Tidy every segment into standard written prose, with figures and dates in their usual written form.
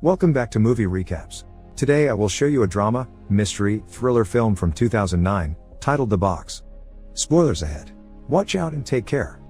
Welcome back to Movie Recaps. Today I will show you a drama, mystery, thriller film from 2009, titled The Box. Spoilers ahead. Watch out and take care.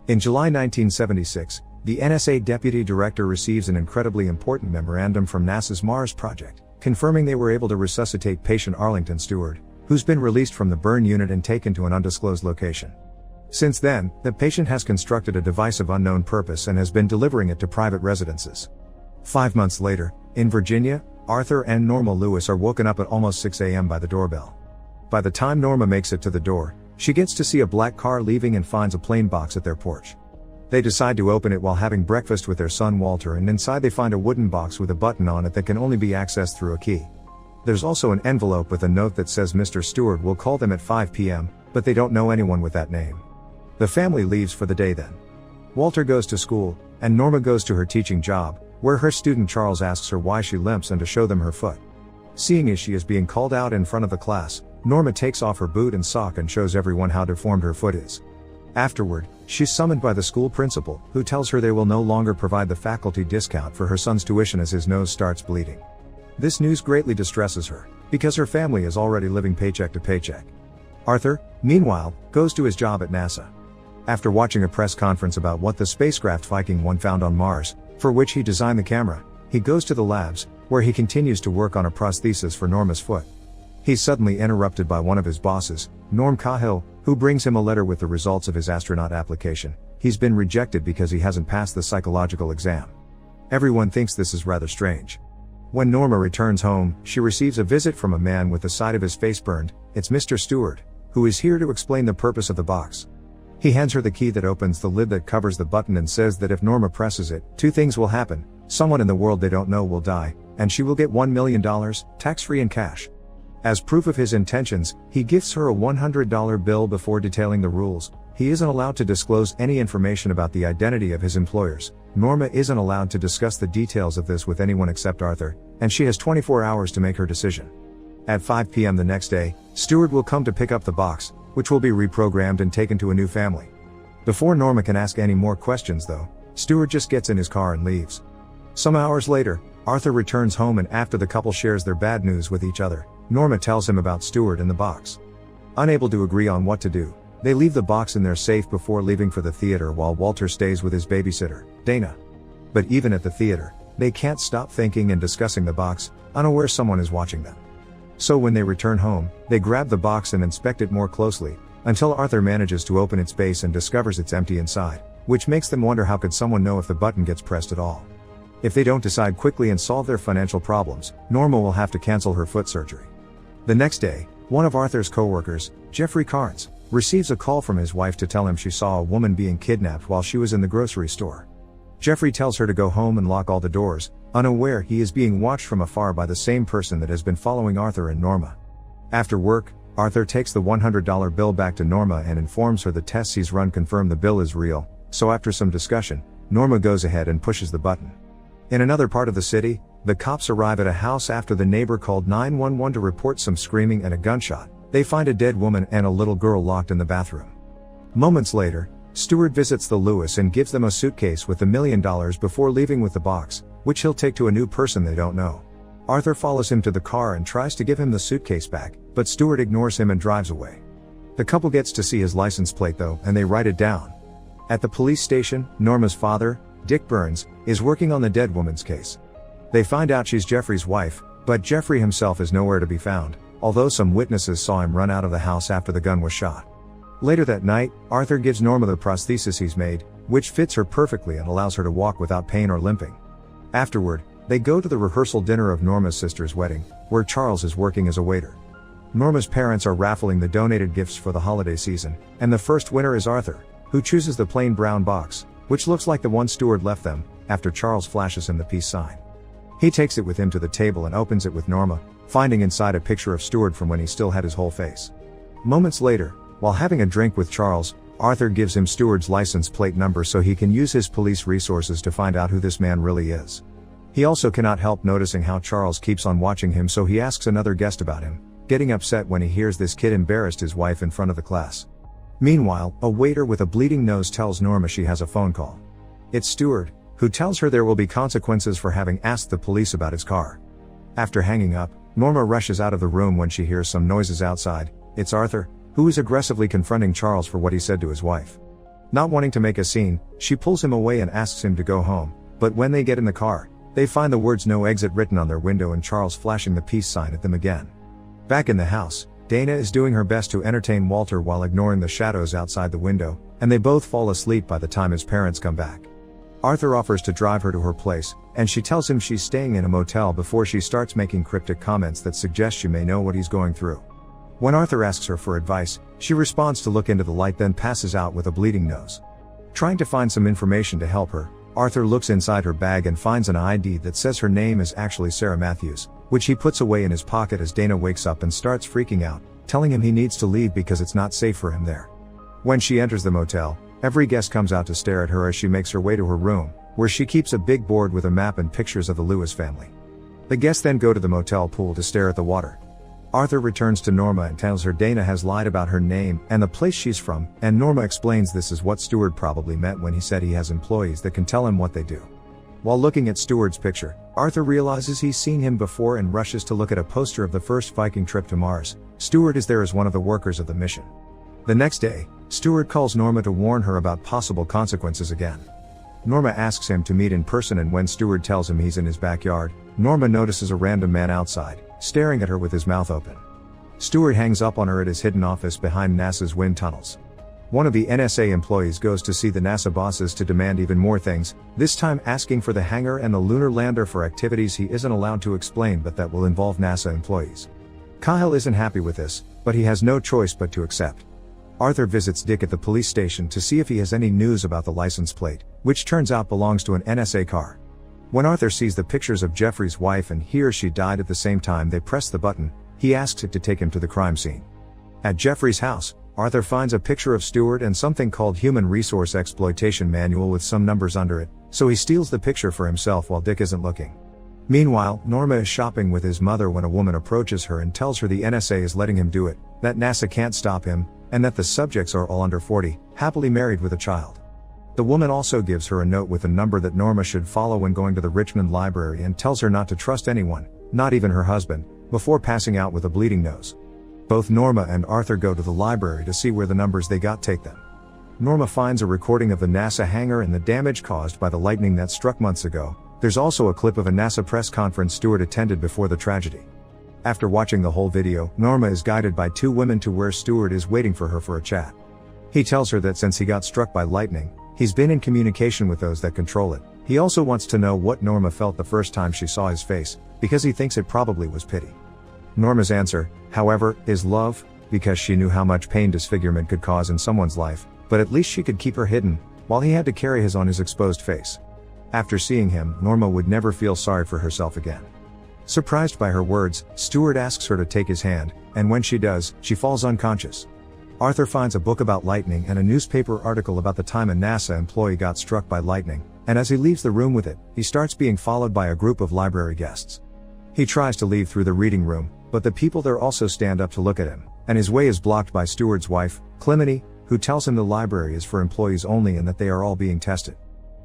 In July 1976, the NSA deputy director receives an incredibly important memorandum from NASA's Mars project, confirming they were able to resuscitate patient Arlington Stewart, who's been released from the burn unit and taken to an undisclosed location. Since then, the patient has constructed a device of unknown purpose and has been delivering it to private residences. 5 months later, in Virginia, Arthur and Norma Lewis are woken up at almost 6 a.m. by the doorbell. By the time Norma makes it to the door, she gets to see a black car leaving and finds a plain box at their porch. They decide to open it while having breakfast with their son Walter, and inside they find a wooden box with a button on it that can only be accessed through a key. There's also an envelope with a note that says Mr. Stewart will call them at 5 p.m., but they don't know anyone with that name. The family leaves for the day then. Walter goes to school, and Norma goes to her teaching job, where her student Charles asks her why she limps and to show them her foot. Seeing as she is being called out in front of the class, Norma takes off her boot and sock and shows everyone how deformed her foot is. Afterward, she's summoned by the school principal, who tells her they will no longer provide the faculty discount for her son's tuition as his nose starts bleeding. This news greatly distresses her, because her family is already living paycheck to paycheck. Arthur, meanwhile, goes to his job at NASA. After watching a press conference about what the spacecraft Viking 1 found on Mars, for which he designed the camera, he goes to the labs, where he continues to work on a prosthesis for Norma's foot. He's suddenly interrupted by one of his bosses, Norm Cahill, who brings him a letter with the results of his astronaut application. He's been rejected because he hasn't passed the psychological exam. Everyone thinks this is rather strange. When Norma returns home, she receives a visit from a man with the side of his face burned. It's Mr. Stewart, who is here to explain the purpose of the box. He hands her the key that opens the lid that covers the button and says that if Norma presses it, two things will happen: someone in the world they don't know will die, and she will get $1 million, tax-free in cash. As proof of his intentions, he gifts her a $100 bill before detailing the rules. He isn't allowed to disclose any information about the identity of his employers. Norma isn't allowed to discuss the details of this with anyone except Arthur, and she has 24 hours to make her decision. At 5 p.m. the next day, Stewart will come to pick up the box, which will be reprogrammed and taken to a new family. Before Norma can ask any more questions though, Stewart just gets in his car and leaves. Some hours later, Arthur returns home, and after the couple shares their bad news with each other, Norma tells him about Stewart and the box. Unable to agree on what to do, they leave the box in their safe before leaving for the theater while Walter stays with his babysitter, Dana. But even at the theater, they can't stop thinking and discussing the box, unaware someone is watching them. So when they return home, they grab the box and inspect it more closely, until Arthur manages to open its base and discovers it's empty inside, which makes them wonder how could someone know if the button gets pressed at all. If they don't decide quickly and solve their financial problems, Norma will have to cancel her foot surgery. The next day, one of Arthur's co-workers, Jeffrey Carnes, receives a call from his wife to tell him she saw a woman being kidnapped while she was in the grocery store. Jeffrey tells her to go home and lock all the doors, unaware he is being watched from afar by the same person that has been following Arthur and Norma. After work, Arthur takes the $100 bill back to Norma and informs her the tests he's run confirm the bill is real, so after some discussion, Norma goes ahead and pushes the button. In another part of the city, the cops arrive at a house after the neighbor called 911 to report some screaming and a gunshot. They find a dead woman and a little girl locked in the bathroom. Moments later, Stewart visits the Lewis and gives them a suitcase with the $1 million before leaving with the box, which he'll take to a new person they don't know. Arthur follows him to the car and tries to give him the suitcase back, but Stewart ignores him and drives away. The couple gets to see his license plate though, and they write it down. At the police station, Norma's father, Dick Burns, is working on the dead woman's case. They find out she's Jeffrey's wife, but Jeffrey himself is nowhere to be found, although some witnesses saw him run out of the house after the gun was shot. Later that night, Arthur gives Norma the prosthesis he's made, which fits her perfectly and allows her to walk without pain or limping. Afterward, they go to the rehearsal dinner of Norma's sister's wedding, where Charles is working as a waiter. Norma's parents are raffling the donated gifts for the holiday season, and the first winner is Arthur, who chooses the plain brown box, which looks like the one Stewart left them, after Charles flashes him the peace sign. He takes it with him to the table and opens it with Norma, finding inside a picture of Stewart from when he still had his whole face. Moments later, while having a drink with Charles, Arthur gives him Stewart's license plate number so he can use his police resources to find out who this man really is. He also cannot help noticing how Charles keeps on watching him, so he asks another guest about him, getting upset when he hears this kid embarrassed his wife in front of the class. Meanwhile, a waiter with a bleeding nose tells Norma she has a phone call. It's Stewart, who tells her there will be consequences for having asked the police about his car. After hanging up, Norma rushes out of the room when she hears some noises outside. It's Arthur, who is aggressively confronting Charles for what he said to his wife. Not wanting to make a scene, she pulls him away and asks him to go home, but when they get in the car, they find the words "no exit" written on their window and Charles flashing the peace sign at them again. Back in the house, Dana is doing her best to entertain Walter while ignoring the shadows outside the window, and they both fall asleep by the time his parents come back. Arthur offers to drive her to her place, and she tells him she's staying in a motel before she starts making cryptic comments that suggest she may know what he's going through. When Arthur asks her for advice, she responds to look into the light, then passes out with a bleeding nose. Trying to find some information to help her, Arthur looks inside her bag and finds an ID that says her name is actually Sarah Matthews, which he puts away in his pocket as Dana wakes up and starts freaking out, telling him he needs to leave because it's not safe for him there. When she enters the motel, every guest comes out to stare at her as she makes her way to her room, where she keeps a big board with a map and pictures of the Lewis family. The guests then go to the motel pool to stare at the water. Arthur returns to Norma and tells her Dana has lied about her name and the place she's from, and Norma explains this is what Stewart probably meant when he said he has employees that can tell him what they do. While looking at Stewart's picture, Arthur realizes he's seen him before and rushes to look at a poster of the first Viking trip to Mars. Stewart is there as one of the workers of the mission. The next day, Stewart calls Norma to warn her about possible consequences again. Norma asks him to meet in person, and when Stewart tells him he's in his backyard, Norma notices a random man outside, staring at her with his mouth open. Stewart hangs up on her at his hidden office behind NASA's wind tunnels. One of the NSA employees goes to see the NASA bosses to demand even more things, this time asking for the hangar and the lunar lander for activities he isn't allowed to explain but that will involve NASA employees. Kyle isn't happy with this, but he has no choice but to accept. Arthur visits Dick at the police station to see if he has any news about the license plate, which turns out belongs to an NSA car. When Arthur sees the pictures of Jeffrey's wife and hears she died at the same time they press the button, he asks it to take him to the crime scene. At Jeffrey's house, Arthur finds a picture of Stewart and something called Human Resource Exploitation Manual with some numbers under it, so he steals the picture for himself while Dick isn't looking. Meanwhile, Norma is shopping with his mother when a woman approaches her and tells her the NSA is letting him do it, that NASA can't stop him, and that the subjects are all under 40, happily married with a child. The woman also gives her a note with a number that Norma should follow when going to the Richmond Library and tells her not to trust anyone, not even her husband, before passing out with a bleeding nose. Both Norma and Arthur go to the library to see where the numbers they got take them. Norma finds a recording of the NASA hangar and the damage caused by the lightning that struck months ago. There's also a clip of a NASA press conference Stewart attended before the tragedy. After watching the whole video, Norma is guided by two women to where Stewart is waiting for her for a chat. He tells her that since he got struck by lightning, he's been in communication with those that control it. He also wants to know what Norma felt the first time she saw his face, because he thinks it probably was pity. Norma's answer, however, is love, because she knew how much pain disfigurement could cause in someone's life, but at least she could keep her hidden, while he had to carry his on his exposed face. After seeing him, Norma would never feel sorry for herself again. Surprised by her words, Stewart asks her to take his hand, and when she does, she falls unconscious. Arthur finds a book about lightning and a newspaper article about the time a NASA employee got struck by lightning, and as he leaves the room with it, he starts being followed by a group of library guests. He tries to leave through the reading room, but the people there also stand up to look at him, and his way is blocked by Stewart's wife, Clemeny, who tells him the library is for employees only and that they are all being tested.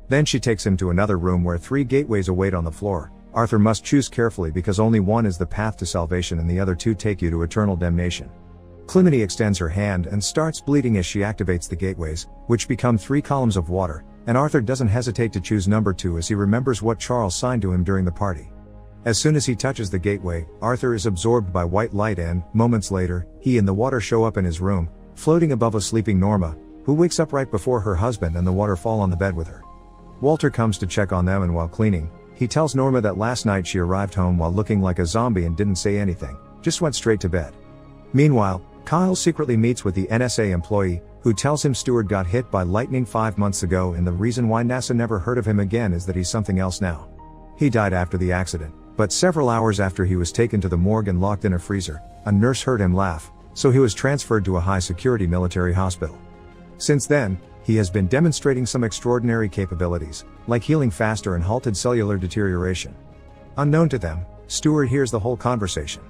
Then she takes him to another room where 3 gateways await on the floor. Arthur must choose carefully because only one is the path to salvation and the other 2 take you to eternal damnation. Clemeny extends her hand and starts bleeding as she activates the gateways, which become 3 columns of water, and Arthur doesn't hesitate to choose number 2 as he remembers what Charles signed to him during the party. As soon as he touches the gateway, Arthur is absorbed by white light and, moments later, he and the water show up in his room, floating above a sleeping Norma, who wakes up right before her husband and the water fall on the bed with her. Walter comes to check on them, and while cleaning, he tells Norma that last night she arrived home while looking like a zombie and didn't say anything, just went straight to bed. Meanwhile, Kyle secretly meets with the NSA employee, who tells him Stewart got hit by lightning 5 months ago and the reason why NASA never heard of him again is that he's something else now. He died after the accident, but several hours after he was taken to the morgue and locked in a freezer, a nurse heard him laugh, so he was transferred to a high-security military hospital. Since then, he has been demonstrating some extraordinary capabilities, like healing faster and halted cellular deterioration. Unknown to them, Stewart hears the whole conversation.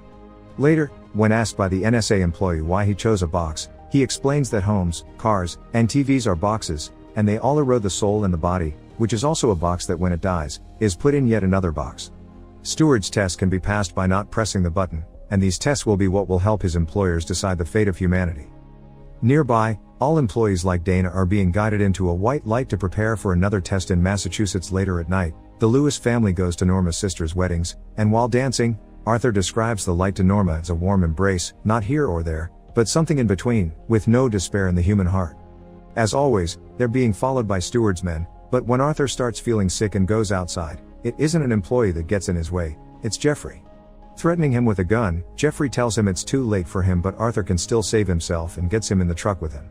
Later, when asked by the NSA employee why he chose a box, he explains that homes, cars, and TVs are boxes, and they all erode the soul and the body, which is also a box that when it dies, is put in yet another box. Steward's test can be passed by not pressing the button, and these tests will be what will help his employers decide the fate of humanity. Nearby, all employees like Dana are being guided into a white light to prepare for another test in Massachusetts. Later at night, the Lewis family goes to Norma's sister's weddings, and while dancing, Arthur describes the light to Norma as a warm embrace, not here or there, but something in between, with no despair in the human heart. As always, they're being followed by Steward's men, but when Arthur starts feeling sick and goes outside, it isn't an employee that gets in his way, it's Jeffrey. Threatening him with a gun, Jeffrey tells him it's too late for him, but Arthur can still save himself and gets him in the truck with him.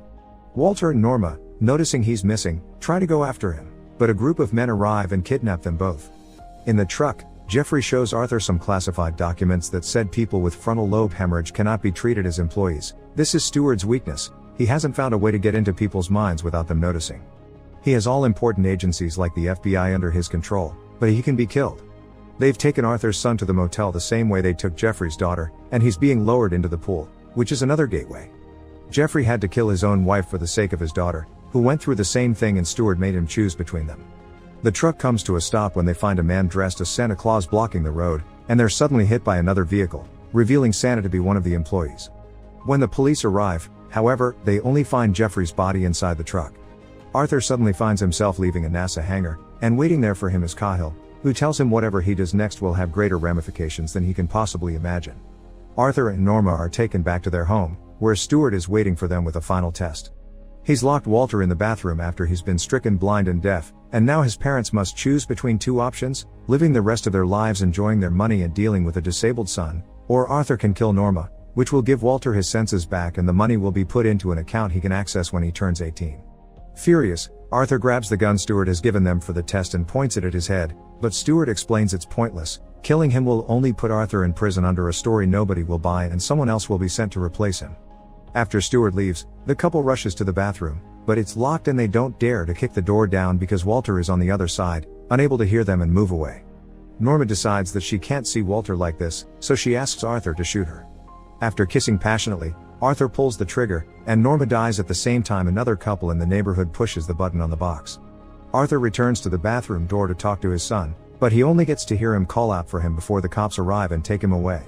Walter and Norma, noticing he's missing, try to go after him, but a group of men arrive and kidnap them both. In the truck, Jeffrey shows Arthur some classified documents that said people with frontal lobe hemorrhage cannot be treated as employees. This is Steward's weakness. He hasn't found a way to get into people's minds without them noticing. He has all important agencies like the FBI under his control, but he can be killed. They've taken Arthur's son to the motel the same way they took Jeffrey's daughter, and he's being lowered into the pool, which is another gateway. Jeffrey had to kill his own wife for the sake of his daughter, who went through the same thing, and Steward made him choose between them. The truck comes to a stop when they find a man dressed as Santa Claus blocking the road, and they're suddenly hit by another vehicle, revealing Santa to be one of the employees. When the police arrive, however, they only find Jeffrey's body inside the truck. Arthur suddenly finds himself leaving a NASA hangar, and waiting there for him is Cahill, who tells him whatever he does next will have greater ramifications than he can possibly imagine. Arthur and Norma are taken back to their home, where Steward is waiting for them with a final test. He's locked Walter in the bathroom after he's been stricken blind and deaf, and now his parents must choose between two options: living the rest of their lives enjoying their money and dealing with a disabled son, or Arthur can kill Norma, which will give Walter his senses back and the money will be put into an account he can access when he turns 18. Furious, Arthur grabs the gun Steward has given them for the test and points it at his head, but Steward explains it's pointless. Killing him will only put Arthur in prison under a story nobody will buy, and someone else will be sent to replace him. After Steward leaves, the couple rushes to the bathroom, but it's locked and they don't dare to kick the door down because Walter is on the other side, unable to hear them and move away. Norma decides that she can't see Walter like this, so she asks Arthur to shoot her. After kissing passionately, Arthur pulls the trigger, and Norma dies at the same time another couple in the neighborhood pushes the button on the box. Arthur returns to the bathroom door to talk to his son, but he only gets to hear him call out for him before the cops arrive and take him away.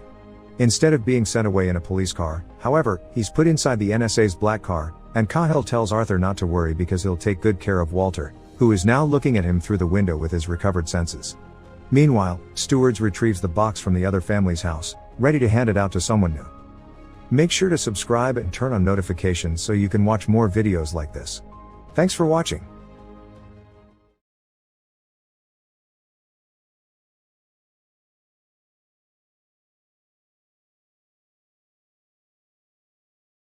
Instead of being sent away in a police car, however, he's put inside the NSA's black car, and Cahill tells Arthur not to worry because he'll take good care of Walter, who is now looking at him through the window with his recovered senses. Meanwhile, Steward retrieves the box from the other family's house, ready to hand it out to someone new. Make sure to subscribe and turn on notifications so you can watch more videos like this. Thanks for watching.